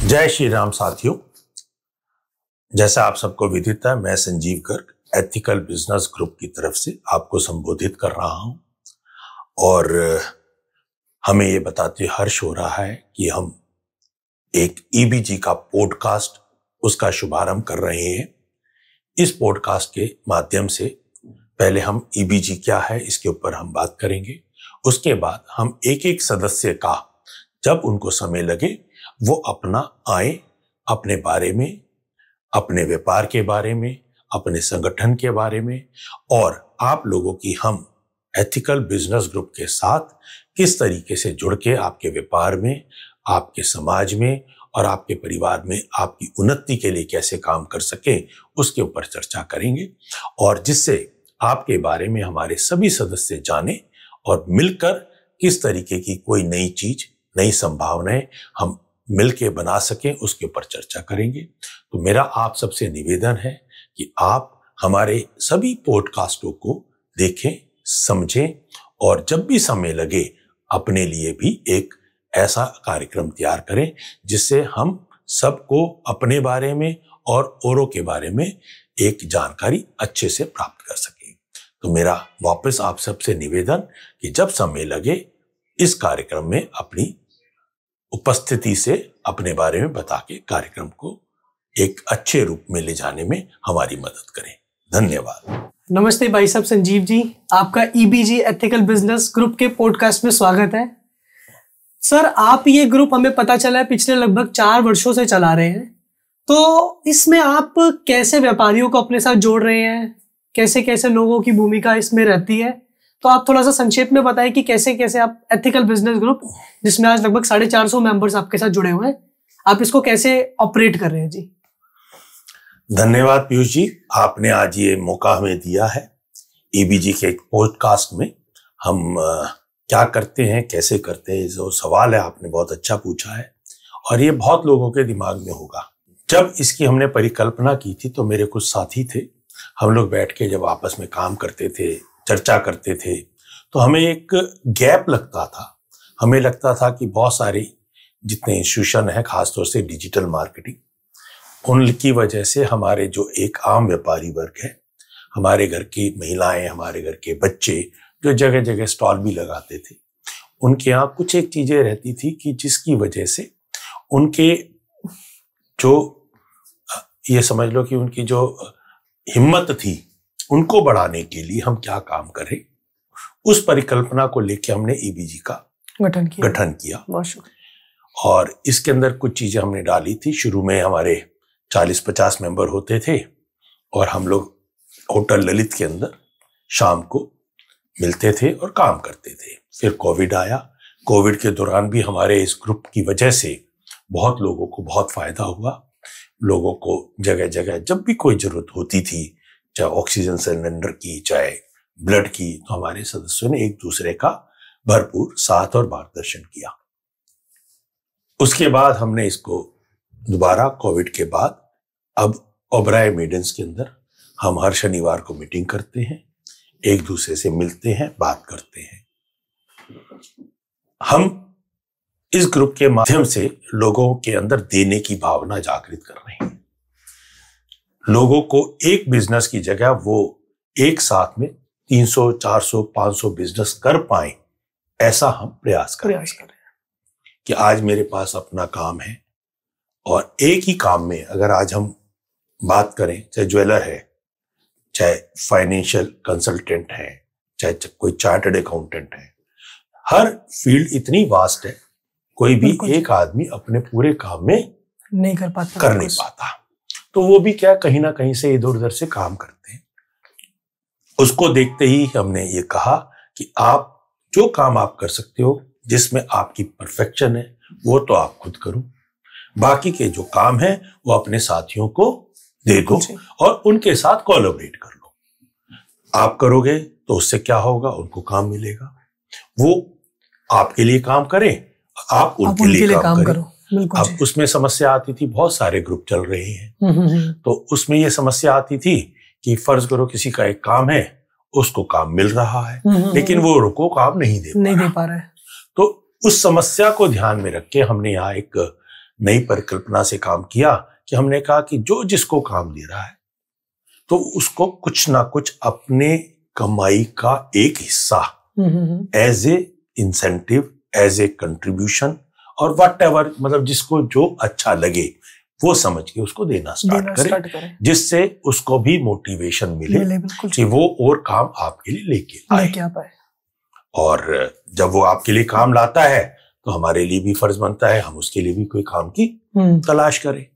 जय श्री राम साथियों, जैसा आप सबको विदित है, मैं Sanjeev Garg ethical business group की तरफ से आपको संबोधित कर रहा हूं और हमें ये बताते हर्ष हो रहा है कि हम एक ईबीजी का पॉडकास्ट उसका शुभारंभ कर रहे हैं। इस पॉडकास्ट के माध्यम से पहले हम ईबीजी क्या है इसके ऊपर हम बात करेंगे। उसके बाद हम एक एक सदस्य का जब उनको समय लगे वो अपना आए, अपने बारे में, अपने व्यापार के बारे में, अपने संगठन के बारे में और आप लोगों की हम एथिकल बिजनेस ग्रुप के साथ किस तरीके से जुड़ के आपके व्यापार में, आपके समाज में और आपके परिवार में आपकी उन्नति के लिए कैसे काम कर सके उसके ऊपर चर्चा करेंगे और जिससे आपके बारे में हमारे सभी सदस्य जाने और मिलकर किस तरीके की कोई नई चीज, नई संभावनाएं हम मिलके बना सकें उसके ऊपर चर्चा करेंगे। तो मेरा आप सबसे निवेदन है कि आप हमारे सभी पॉडकास्टों को देखें, समझें और जब भी समय लगे अपने लिए भी एक ऐसा कार्यक्रम तैयार करें जिससे हम सबको अपने बारे में और औरों के बारे में एक जानकारी अच्छे से प्राप्त कर सकें। तो मेरा वापस आप सबसे निवेदन कि जब समय लगे इस कार्यक्रम में अपनी उपस्थिति से अपने बारे में बता के कार्यक्रम को एक अच्छे रूप में ले जाने में हमारी मदद करें। धन्यवाद। नमस्ते भाई साहब संजीव जी, आपका ईबीजी एथिकल बिजनेस ग्रुप के पॉडकास्ट में स्वागत है। सर, आप ये ग्रुप हमें पता चला है पिछले लगभग 4 वर्षों से चला रहे हैं, तो इसमें आप कैसे व्यापारियों को अपने साथ जोड़ रहे हैं, कैसे कैसे लोगों की भूमिका इसमें रहती है, तो आप थोड़ा सा संक्षेप में बताएं कि कैसे कैसे आप एथिकल बिजनेस ग्रुप, जिसमें आज लगभग 450 मेंबर्स आपके साथ जुड़े हुए हैं, आप इसको कैसे ऑपरेट कर रहे हैं। जी धन्यवाद पीयूष जी, आपने आज ये मौका हमें दिया है। ईबीजी के एक पॉडकास्ट में हम क्या करते हैं, कैसे करते हैं, जो सवाल है आपने बहुत अच्छा पूछा है और ये बहुत लोगों के दिमाग में होगा। जब इसकी हमने परिकल्पना की थी तो मेरे कुछ साथी थे, हम लोग बैठ के जब आपस में काम करते थे, चर्चा करते थे, तो हमें एक गैप लगता था। हमें लगता था कि बहुत सारे जितने इंस्टीट्यूशन है, खासतौर से डिजिटल मार्केटिंग, उनकी वजह से हमारे जो एक आम व्यापारी वर्ग है, हमारे घर की महिलाएं, हमारे घर के बच्चे जो जगह जगह स्टॉल भी लगाते थे, उनके यहाँ कुछ एक चीजें रहती थी कि जिसकी वजह से उनके जो ये समझ लो कि उनकी जो हिम्मत थी उनको बढ़ाने के लिए हम क्या काम करें, उस परिकल्पना को लेकर हमने ईबीजी का गठन किया। और इसके अंदर कुछ चीजें हमने डाली थी। शुरू में हमारे 40-50 मेंबर होते थे और हम लोग होटल ललित के अंदर शाम को मिलते थे और काम करते थे। फिर कोविड आया। कोविड के दौरान भी हमारे इस ग्रुप की वजह से बहुत लोगों को बहुत फायदा हुआ। लोगों को जगह जगह जब भी कोई जरूरत होती थी, चाहे ऑक्सीजन सिलेंडर की, चाहे ब्लड की, तो हमारे सदस्यों ने एक दूसरे का भरपूर साथ और मार्गदर्शन किया। उसके बाद हमने इसको दोबारा कोविड के बाद अब ओबराय मेडन्स के अंदर हम हर शनिवार को मीटिंग करते हैं, एक दूसरे से मिलते हैं, बात करते हैं। हम इस ग्रुप के माध्यम से लोगों के अंदर देने की भावना जागृत कर रहे हैं। लोगों को एक बिजनेस की जगह वो एक साथ में 300, 400, 500 बिजनेस कर पाए, ऐसा हम प्रयास कर रहे हैं कि आज मेरे पास अपना काम है और एक ही काम में अगर आज हम बात करें, चाहे ज्वेलर है, चाहे फाइनेंशियल कंसल्टेंट है, चाहे कोई चार्टर्ड अकाउंटेंट है, हर फील्ड इतनी वास्ट है, कोई भी एक आदमी अपने पूरे काम में नहीं कर पाता। तो वो भी क्या कहीं ना कहीं से इधर उधर से काम करते हैं। उसको देखते ही हमने ये कहा कि आप जो काम आप कर सकते हो, जिसमें आपकी परफेक्शन है, वो तो आप खुद करो, बाकी के जो काम है वो अपने साथियों को दे दो और उनके साथ कोलैबोरेट कर लो। आप करोगे तो उससे क्या होगा, उनको काम मिलेगा, वो आपके लिए काम करें, आप उनके लिए काम करो। अब उसमें समस्या आती थी, बहुत सारे ग्रुप चल रहे हैं, तो उसमें ये समस्या आती थी कि फर्ज करो किसी का एक काम है, उसको काम मिल रहा है लेकिन वो रुको काम नहीं दे पा रहा है। तो उस समस्या को ध्यान में रख के हमने यहाँ एक नई परिकल्पना से काम किया कि हमने कहा कि जो जिसको काम दे रहा है तो उसको कुछ ना कुछ अपने कमाई का एक हिस्सा as a incentive, as a contribution और वट एवर, मतलब जिसको जो अच्छा लगे वो समझ के उसको देना स्टार्ट करें, जिससे उसको भी मोटिवेशन मिले कि वो और काम आपके लिए लेके आए। और जब वो आपके लिए काम लाता है तो हमारे लिए भी फर्ज बनता है हम उसके लिए भी कोई काम की तलाश करें,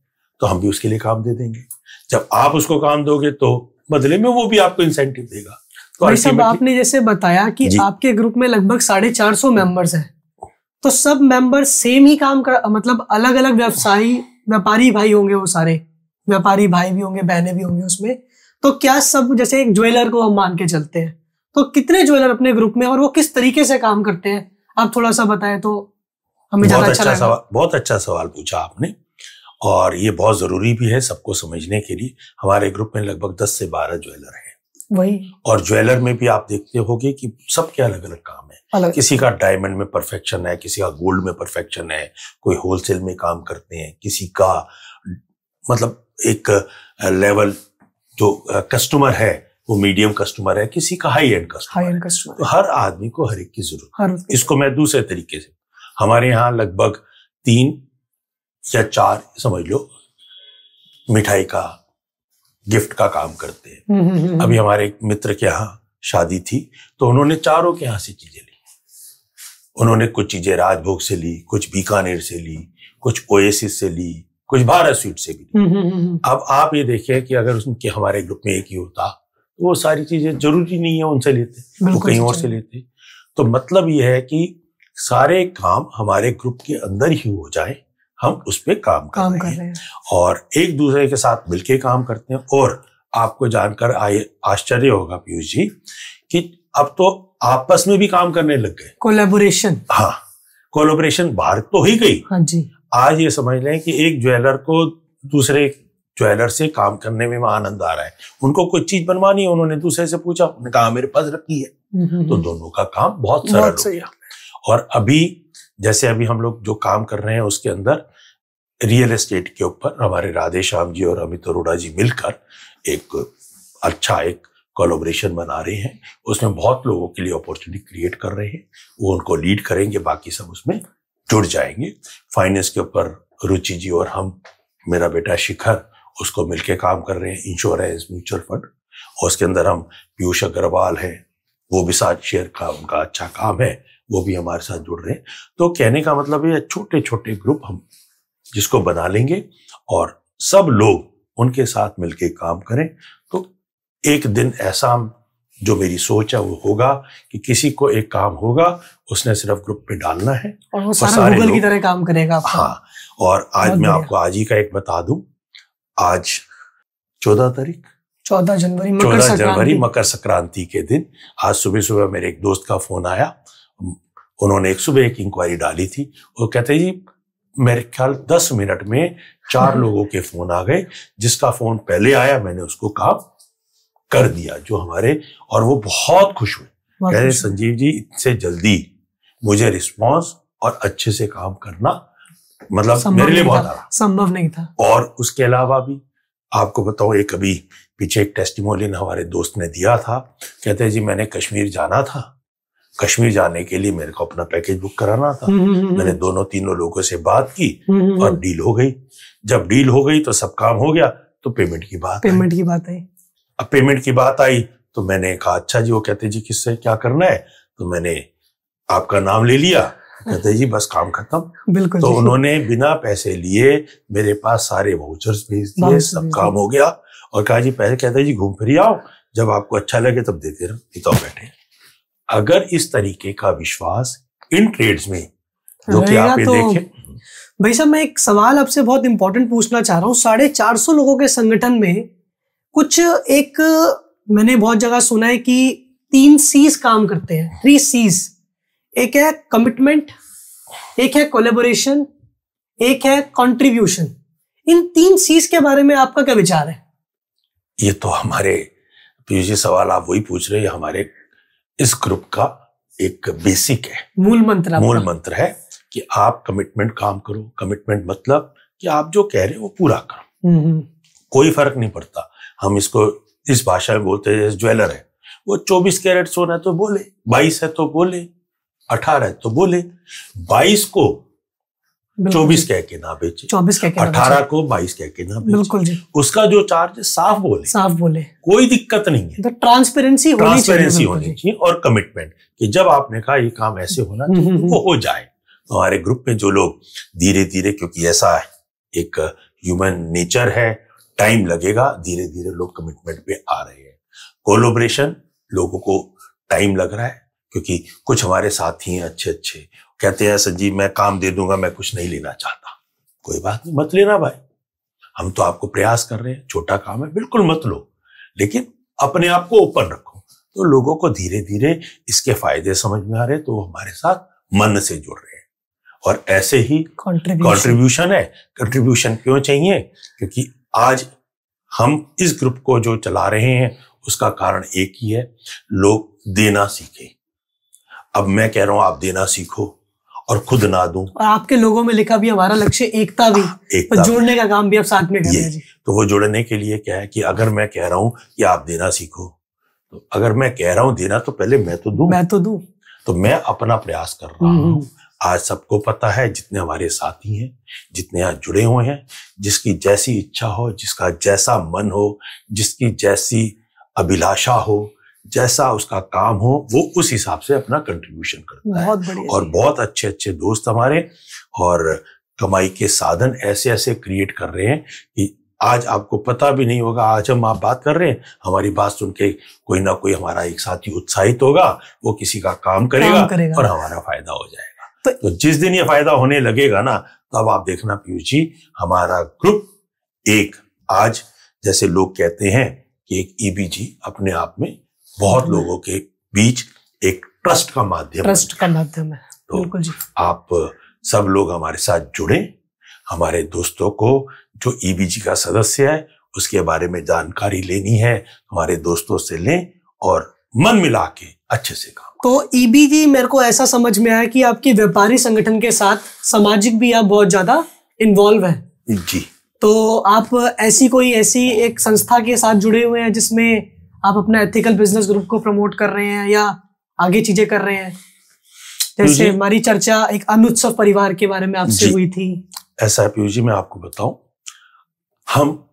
तो हम भी उसके लिए काम दे देंगे। जब आप उसको काम दोगे तो बदले में वो भी आपको इंसेंटिव देगा। तो भाई साहब, आपने जैसे बताया कि आपके ग्रुप में लगभग 450 मेंबर्स हैं, तो सब मेंबर सेम ही काम कर, मतलब अलग अलग व्यापारी भाई होंगे, वो सारे व्यापारी भाई भी होंगे, बहनें भी होंगी उसमें। तो क्या सब, जैसे एक ज्वेलर को हम मान के चलते हैं, तो कितने ज्वेलर अपने ग्रुप में और वो किस तरीके से काम करते हैं, आप थोड़ा सा बताएं तो हमें ज्यादा अच्छा लगेगा। बहुत अच्छा सवाल पूछा आपने, और ये बहुत जरूरी भी है सबको समझने के लिए। हमारे ग्रुप में लगभग 10 से 12 ज्वेलर हैं। वही, और ज्वेलर में भी आप देखते होंगे कि सबके अलग अलग काम है। किसी का डायमंड में परफेक्शन है, किसी का गोल्ड में परफेक्शन है, कोई होलसेल में काम करते हैं, किसी का मतलब एक लेवल जो कस्टमर है वो मीडियम कस्टमर है, किसी का हाई एंड कस्टमर। तो हर आदमी को हर एक की जरूरत। इसको मैं दूसरे तरीके से, हमारे यहाँ लगभग 3 या 4 समझ लो मिठाई का, गिफ्ट का काम करते हैं। अभी हमारे एक मित्र के यहाँ शादी थी तो उन्होंने चारों के यहाँ से चीजें ली। उन्होंने कुछ चीजें राजभोग से ली, कुछ बीकानेर से ली, कुछ ओएसिस से ली, कुछ भारत स्वीट से भी ली। अब आप ये देखें कि अगर उनके हमारे ग्रुप में एक ही होता तो वो सारी चीजें जरूरी नहीं है उनसे लेते, वो कहीं और से लेते। तो मतलब ये है कि सारे काम हमारे ग्रुप के अंदर ही हो जाए, हम उस पे काम कर रहे हैं और एक दूसरे के साथ मिलके काम करते हैं। और आपको जानकर आश्चर्य होगा पीयूष जी कि अब तो आपस में भी काम करने लग गए, कोलैबोरेशन। हाँ, कोलैबोरेशन बाहर तो ही गई। हाँ जी। आज ये समझ लें कि एक ज्वेलर को दूसरे ज्वेलर से काम करने में आनंद आ रहा है। उनको कोई चीज बनवानी है, उन्होंने दूसरे से पूछा, उन्होंने कहा मेरे पास रखी है, तो दोनों का काम बहुत सरल हो गया। और अभी जैसे अभी हम लोग जो काम कर रहे हैं उसके अंदर रियल एस्टेट के ऊपर हमारे राधे श्याम जी और अमित अरोड़ा जी मिलकर एक अच्छा एक कोलैबोरेशन बना रहे हैं। उसमें बहुत लोगों के लिए अपॉर्चुनिटी क्रिएट कर रहे हैं, वो उनको लीड करेंगे, बाकी सब उसमें जुड़ जाएंगे। फाइनेंस के ऊपर रुचि जी और हम, मेरा बेटा शिखर, उसको मिलके काम कर रहे हैं। इंश्योरेंस, म्यूचुअल फंड, और उसके अंदर हम पीयूष अग्रवाल है, वो भी साथ शेयर का उनका अच्छा काम है, वो भी हमारे साथ जुड़ रहे हैं। तो कहने का मतलब ये छोटे छोटे ग्रुप हम जिसको बना लेंगे और सब लोग उनके साथ मिलके काम करें, तो एक दिन ऐसा जो मेरी सोच है वो होगा कि किसी को एक काम होगा, उसने सिर्फ ग्रुप पे डालना है और वो सारे गूगल की तरह काम करेगा। हाँ, और आज मैं आपको आज ही का एक बता दूं, आज 14 जनवरी मकर संक्रांति के दिन, आज सुबह सुबह मेरे एक दोस्त का फोन आया। उन्होंने सुबह एक इंक्वायरी डाली थी, वो कहते जी मेरे ख्याल 10 मिनट में 4 लोगों के फोन आ गए, जिसका फोन पहले आया मैंने उसको काम कर दिया जो हमारे, और वो बहुत खुश हुए। कहते संजीव जी इतने जल्दी मुझे रिस्पांस और अच्छे से काम करना मतलब मेरे लिए बहुत संभव नहीं था। और उसके अलावा भी आपको बताऊं, एक अभी पीछे एक टेस्टिमोनियल हमारे दोस्त ने दिया था। कहते हैं जी मैंने कश्मीर जाना था, कश्मीर जाने के लिए मेरे को अपना पैकेज बुक कराना था। मैंने 2-3 लोगों से बात की और डील हो गई। जब डील हो गई तो सब काम हो गया, तो पेमेंट की बात आई। अब पेमेंट की बात आई तो मैंने कहा अच्छा जी। वो कहते जी किससे क्या करना है, तो मैंने आपका नाम ले लिया। कहते जी बस काम खत्म। बिल्कुल। तो उन्होंने बिना पैसे लिए मेरे पास सारे वाउचर्स भेज दिए, सब काम हो गया और कहा जी पैसे, कहते जी घूम फिर आओ, जब आपको अच्छा लगे तब देते रहो, तो बैठे। अगर इस तरीके का विश्वास इन ट्रेड्स में जो कि आप ये देखें। भाई साहब, मैं एक सवाल आपसे बहुत इंपॉर्टेंट पूछना चाह रहा हूँ। 450 लोगों के संगठन में कुछ एक मैंने बहुत जगह सुना है कि 3 C's काम करते हैं, 3 C's। एक है कमिटमेंट, एक है कोलैबोरेशन, एक है कंट्रीब्यूशन। इन 3 C's के बारे में आपका क्या विचार है? ये तो हमारे पीयूष जी सवाल आप वही पूछ रहे हैं, हमारे इस ग्रुप का एक बेसिक है, मूल मंत्र है कि आप कमिटमेंट काम करो। कमिटमेंट मतलब कि आप जो कह रहे हो वो पूरा करो। कोई फर्क नहीं पड़ता। हम इसको इस भाषा में बोलते हैं, ज्वेलर है वो 24 कैरेट सोना है तो बोले, 22 है तो बोले, 18 है तो बोले। 22 को 24 कह के ना बेचे, 24 कह के 18 को 22 कह के ना बेचे। बिल्कुल जी। उसका जो चार्ज है साफ बोले, कोई दिक्कत नहीं है। तो ट्रांसपेरेंसी होनी चाहिए और कमिटमेंट कि जब आपने कहा ये काम ऐसे होना चाहिए वो हो जाए। तो हमारे ग्रुप में जो लोग धीरे धीरे, क्योंकि ऐसा है एक ह्यूमन नेचर है, टाइम लगेगा, धीरे धीरे लोग कमिटमेंट पे आ रहे हैं। कोलैबोरेशन लोगों को टाइम लग रहा है, क्योंकि कुछ हमारे साथी हैं अच्छे कहते हैं संजीव मैं काम दे दूंगा, मैं कुछ नहीं लेना चाहता। कोई बात नहीं, मत लेना भाई, हम तो आपको प्रयास कर रहे हैं, छोटा काम है, बिल्कुल मत लो, लेकिन अपने आप को ओपन रखो। तो लोगों को धीरे धीरे इसके फायदे समझ में आ रहे हैं, तो वो हमारे साथ मन से जुड़ रहे हैं। और ऐसे ही कंट्रीब्यूशन है। कंट्रीब्यूशन क्यों चाहिए? क्योंकि आज हम इस ग्रुप को जो चला रहे हैं उसका कारण एक ही है, लोग देना सीखें। अब मैं कह रहा हूं आप देना सीखो और खुद ना दूं। और आपके लोगों में लिखा भी हमारा लक्ष्य एकता भी, तो जोड़ने का काम भी अब साथ में कर रहे हैं जी। तो वो जोड़ने के लिए क्या है कि अगर मैं कह रहा हूं कि आप देना सीखो, तो अगर मैं कह रहा हूं देना, तो पहले मैं तो दूं। तो मैं अपना प्रयास कर रहा हूं। आज सबको पता है, जितने हमारे साथी हैं, जितने यहाँ जुड़े हुए हैं, जिसकी जैसी इच्छा हो, जिसका जैसा मन हो, जिसकी जैसी अभिलाषा हो, जैसा उसका काम हो, वो उस हिसाब से अपना कंट्रीब्यूशन करता है। और बहुत अच्छे दोस्त हमारे और कमाई के साधन ऐसे ऐसे क्रिएट कर रहे हैं कि आज आपको पता भी नहीं होगा। आज हम आप बात कर रहे हैं, हमारी बात सुन के कोई ना कोई हमारा एक साथी उत्साहित होगा, वो किसी का काम करेगा और हमारा फायदा हो जाएगा। तो जिस दिन ये फायदा होने लगेगा ना, तब आप देखना पीयूष जी, हमारा ग्रुप एक, आज जैसे लोग कहते हैं कि एक ईबीजी अपने आप में बहुत लोगों के बीच एक ट्रस्ट का माध्यम है। तो बिल्कुल जी, आप सब लोग हमारे साथ जुड़े। हमारे दोस्तों को जो ईबीजी का सदस्य है उसके बारे में जानकारी लेनी है, हमारे दोस्तों से लें और मन मिला के अच्छे से काम। तो ईबीजी मेरे को ऐसा समझ में आया कि आपकी व्यापारी संगठन के साथ सामाजिक भी आप बहुत ज्यादा इन्वॉल्व है जी। तो आप ऐसी एक संस्था के साथ जुड़े हुए हैं जिसमें आप अपना एथिकल बिजनेस ग्रुप को प्रमोट कर रहे हैं या आगे चीजें कर रहे हैं? जैसे हमारी चर्चा एक अनुत्सव परिवार के बारे में आपसे हुई थी। ऐसा है पीयूष जी, मैं आपको बताऊं, हम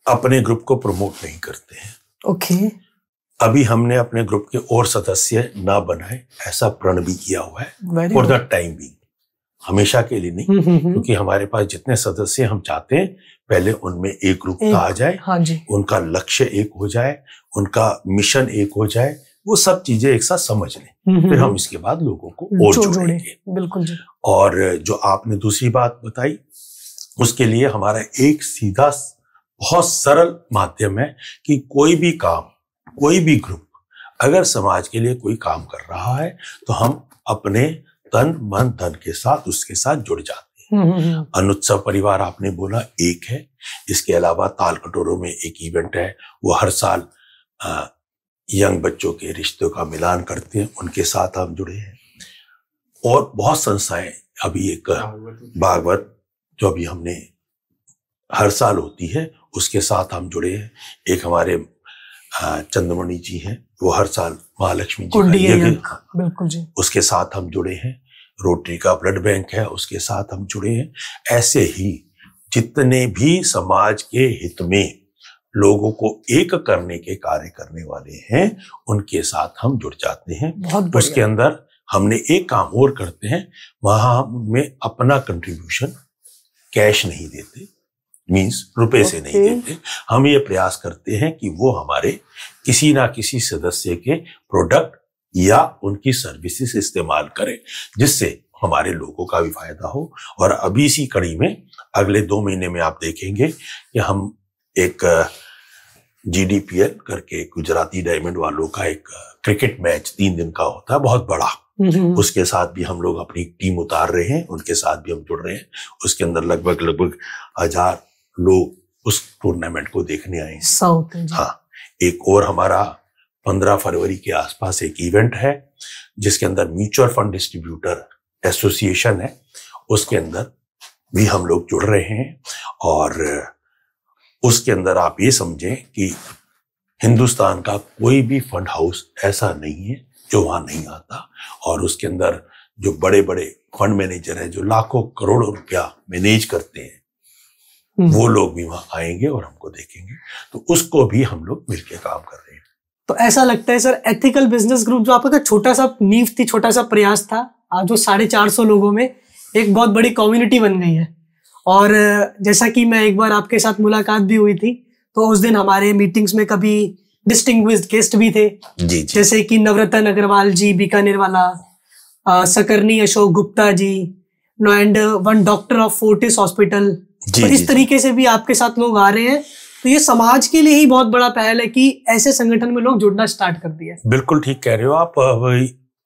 अपने ग्रुप को प्रमोट नहीं करते हैं। ओके। अभी हमने अपने ग्रुप के और सदस्य ना बनाए, ऐसा प्रण भी किया हुआ है फॉर द टाइम बीइंग, हमेशा के लिए नहीं। क्योंकि हमारे पास जितने सदस्य हम चाहते हैं, पहले उनमें एक रूपता आ जाए। हाँ जी। उनका लक्ष्य एक हो जाए, उनका मिशन एक हो जाए, वो सब चीजें एक साथ समझ लें, फिर हम इसके बाद लोगों को और जोड़ेंगे। बिल्कुल जी। और जो आपने दूसरी बात बताई, उसके लिए हमारा एक सीधा बहुत सरल माध्यम है कि कोई भी काम, कोई भी ग्रुप अगर समाज के लिए कोई काम कर रहा है तो हम अपने तन मन धन के साथ उसके साथ जुड़ जाते हैं। अनुत्सव परिवार आपने बोला एक है, इसके अलावा ताल कटोरों में एक इवेंट है, वो हर साल यंग बच्चों के रिश्तों का मिलान करते हैं, उनके साथ हम जुड़े हैं। और बहुत संस्थाएं, अभी एक भागवत जो अभी हमने हर साल होती है उसके साथ हम जुड़े हैं। एक हमारे चंद्रमणि जी हैं, वो हर साल महालक्ष्मी जी का बिल्कुल जी, उसके साथ हम जुड़े हैं। रोटरी का ब्लड बैंक है, उसके साथ हम जुड़े हैं। ऐसे ही जितने भी समाज के हित में लोगों को एक करने के कार्य करने वाले हैं, उनके साथ हम जुड़ जाते हैं। उसके अंदर हमने एक काम और करते हैं, वहां हम उनमें अपना कंट्रीब्यूशन कैश नहीं देते, मीन्स रुपए से नहीं देते। हम ये प्रयास करते हैं कि वो हमारे किसी ना किसी सदस्य के प्रोडक्ट या उनकी सर्विसेज इस्तेमाल करें, जिससे हमारे लोगों का भी फायदा हो। और अभी इसी कड़ी में अगले 2 महीने में आप देखेंगे कि हम एक GDPL करके गुजराती डायमंड वालों का एक क्रिकेट मैच 3 दिन का होता है, बहुत बड़ा, उसके साथ भी हम लोग अपनी टीम उतार रहे हैं, उनके साथ भी हम जुड़ रहे हैं। उसके अंदर लगभग 1000 लोग उस टूर्नामेंट को देखने आए हैं। हाँ, एक और हमारा 15 फरवरी के आसपास एक इवेंट है जिसके अंदर म्यूचुअल फंड डिस्ट्रीब्यूटर एसोसिएशन है, उसके अंदर भी हम लोग जुड़ रहे हैं। और उसके अंदर आप ये समझें कि हिंदुस्तान का कोई भी फंड हाउस ऐसा नहीं है जो वहां नहीं आता। और उसके अंदर जो बड़े बड़े फंड मैनेजर हैं जो लाखों करोड़ों रुपया मैनेज करते हैं, वो लोग भी वहां आएंगे और हमको देखेंगे। तो उसको भी हम लोग मिलकर काम कर रहे हैं। तो ऐसा लगता है सर, एथिकल बिजनेस ग्रुप जो आपका छोटा सा नींव थी, छोटा सा प्रयास था, आज जो 450 लोगों में एक बहुत बड़ी कम्युनिटी बन गई है। और जैसा कि मैं एक बार आपके साथ मुलाकात भी हुई थी, तो उस दिन हमारे मीटिंग्स में कभी डिस्टिंग्विश्ड गेस्ट भी थे जी। जैसे कि नवरत्न अग्रवाल जी बीकानेर वाला, सकरनी Ashok Gupta ji, and one doctor of Fortis hospital. तो इस तरीके से भी आपके साथ लोग आ रहे हैं। तो ये समाज के लिए ही बहुत बड़ा पहल है कि ऐसे संगठन में लोग जुड़ना स्टार्ट कर दिया। बिल्कुल ठीक कह रहे हो आप।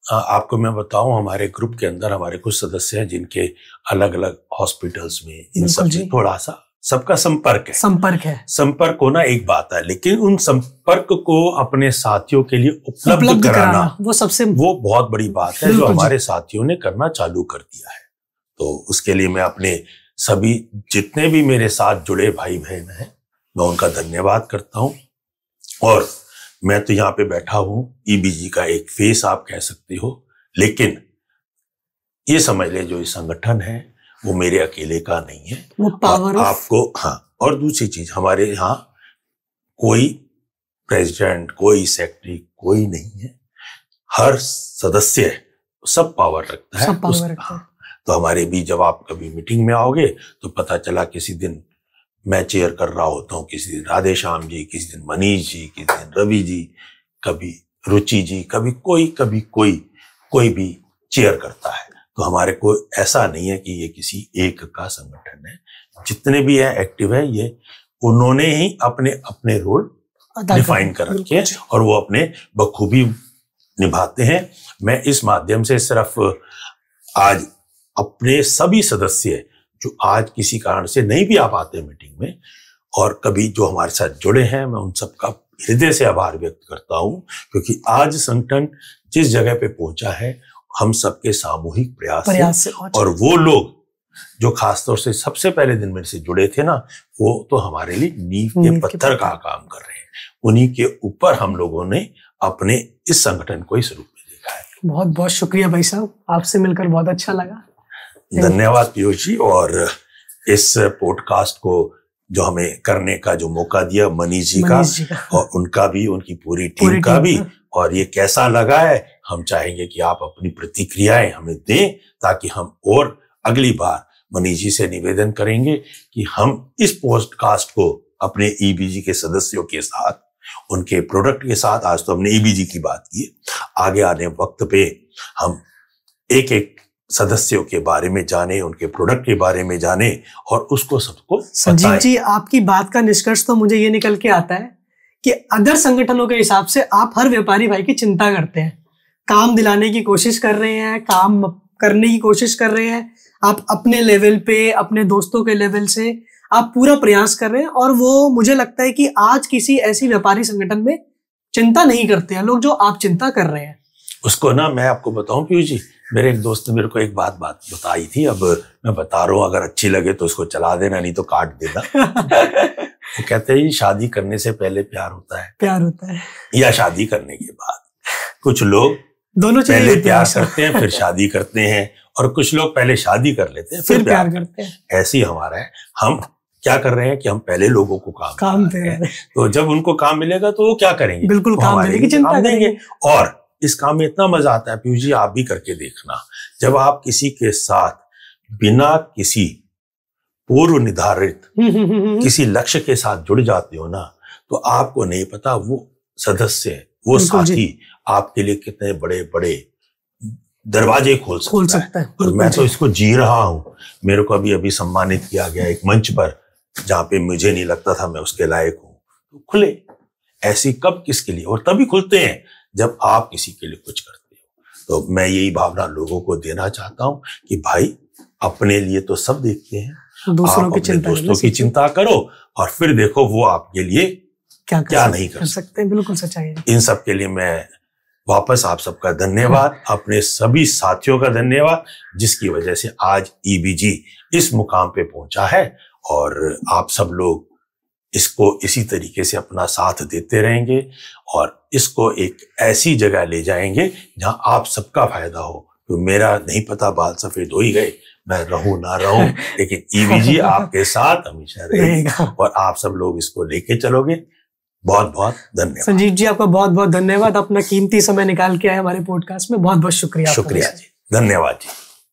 आपको मैं बताऊं, हमारे ग्रुप के अंदर हमारे कुछ सदस्य हैं जिनके अलग अलग हॉस्पिटल्स में इन सब से थोड़ा सा सबका संपर्क है। संपर्क होना एक बात है, लेकिन उन संपर्क को अपने साथियों के लिए उपलब्ध कराना वो बहुत बड़ी बात है, जो हमारे साथियों ने करना चालू कर दिया है। तो उसके लिए मैं अपने सभी जितने भी मेरे साथ जुड़े भाई बहन हैं, मैं उनका धन्यवाद करता हूं। और मैं तो यहाँ पे बैठा हूं, ईबीजी का एक फेस आप कह सकते हो, लेकिन ये समझ ले जो ये संगठन है वो मेरे अकेले का नहीं है, वो पावर आपको। हाँ, और दूसरी चीज, हमारे यहाँ कोई प्रेसिडेंट, कोई सेक्रेटरी, कोई नहीं है। हर सदस्य सब पावर रखता है। तो हमारे भी जब आप कभी मीटिंग में आओगे तो पता चला किसी दिन मैं चेयर कर रहा होता हूँ, किसी दिन राधे श्याम जी, किसी दिन मनीष जी, किसी दिन रवि जी, कभी रुचि जी, कभी कोई भी चेयर करता है। तो हमारे को ऐसा नहीं है कि ये किसी एक का संगठन है। जितने भी है एक्टिव है, ये उन्होंने ही अपने अपने रोल डिफाइन कर रखे हैं और वो अपने बखूबी निभाते हैं। मैं इस माध्यम से सिर्फ आज अपने सभी सदस्य जो आज किसी कारण से नहीं भी आ पाते मीटिंग में, और कभी जो हमारे साथ जुड़े हैं, मैं उन सबका हृदय से आभार व्यक्त करता हूं, क्योंकि आज संगठन जिस जगह पे पहुंचा है हम सबके सामूहिक प्रयास से। और वो लोग जो खासतौर से सबसे पहले दिन मेरे से जुड़े थे ना, वो तो हमारे लिए नींव के पत्थर का काम कर रहे हैं। उन्हीं के ऊपर हम लोगों ने अपने इस संगठन को इस रूप में देखा है। बहुत बहुत शुक्रिया भाई साहब, आपसे मिलकर बहुत अच्छा लगा। धन्यवाद पीयूष जी। और इस पॉडकास्ट को जो हमें करने का जो मौका दिया मनीष जी का और उनका भी, उनकी पूरी टीम का भी। और ये कैसा लगा है, हम चाहेंगे कि आप अपनी प्रतिक्रियाएं हमें दें, ताकि हम और अगली बार मनीष जी से निवेदन करेंगे कि हम इस पॉडकास्ट को अपने ईबीजी के सदस्यों के साथ, उनके प्रोडक्ट के साथ, आज तो हमने ईबीजी की बात की, आगे आने वक्त पे हम एक एक सदस्यों के बारे में जाने, उनके प्रोडक्ट के बारे में जाने और उसको सबको संजीव जी, आपकी बात का निष्कर्ष तो मुझे ये निकल के आता है कि अदर संगठनों के हिसाब से आप हर व्यापारी भाई की चिंता करते हैं, काम दिलाने की कोशिश कर रहे हैं, काम करने की कोशिश कर रहे हैं। आप अपने लेवल पे, अपने दोस्तों के लेवल से आप पूरा प्रयास कर रहे हैं। और वो मुझे लगता है कि आज किसी ऐसी व्यापारी संगठन में चिंता नहीं करते हैं लोग जो आप चिंता कर रहे हैं। उसको ना मैं आपको बताऊं पीयूष जी, मेरे एक दोस्त ने मेरे को एक बात बताई थी, अब मैं बता रहा हूँ, अगर अच्छी लगे तो उसको चला देना, नहीं तो काट देना। वो कहते हैं शादी करने से पहले प्यार होता है या शादी करने के बाद। कुछ लोग दोनों पहले प्यार करते हैं फिर शादी करते हैं, और कुछ लोग पहले शादी कर लेते हैं फिर प्यार करते हैं। ऐसे ही हमारा है। हम क्या कर रहे हैं कि हम पहले लोगों को काम दे रहे हैं, तो जब उनको काम मिलेगा तो वो क्या करेंगे, बिल्कुल काम देने की चिंता देंगे। और इस काम में इतना मजा आता है पीयूष जी, आप भी करके देखना, जब आप किसी के साथ बिना किसी पूर्व निर्धारित किसी लक्ष्य के साथ जुड़ जाते हो ना, तो आपको नहीं पता वो सदस्य, वो साथी आपके लिए कितने बड़े बड़े दरवाजे खोल सकता है। और मैं तो इसको जी रहा हूँ। मेरे को अभी सम्मानित किया गया एक मंच पर, जहाँ पे मुझे नहीं लगता था मैं उसके लायक हूँ। तो खुले, ऐसी कब किसके लिए, और तभी खुलते हैं जब आप किसी के लिए कुछ करते हो। तो मैं यही भावना लोगों को देना चाहता हूँ कि भाई अपने लिए तो सब देखते हैं, दूसरों की दोस्तों की चिंता करो और फिर देखो वो आपके लिए क्या नहीं कर सकते। बिल्कुल सच्चाई है। इन सब के लिए मैं वापस आप सबका धन्यवाद, अपने सभी साथियों का धन्यवाद, जिसकी वजह से आज ईबीजी इस मुकाम पे पहुंचा है। और आप सब लोग इसको इसी तरीके से अपना साथ देते रहेंगे और इसको एक ऐसी जगह ले जाएंगे जहां आप सबका फायदा हो। तो मेरा नहीं पता, बाल सफेद हो ही गए, मैं रहूं ना रहूं, लेकिन ईबीजी आपके साथ हमेशा रहेगा और आप सब लोग इसको लेके चलोगे। बहुत बहुत धन्यवाद संजीव जी, आपका बहुत बहुत धन्यवाद। अपना कीमती समय निकाल के आए हमारे पॉडकास्ट में, बहुत बहुत शुक्रिया। शुक्रिया जी, धन्यवाद जी।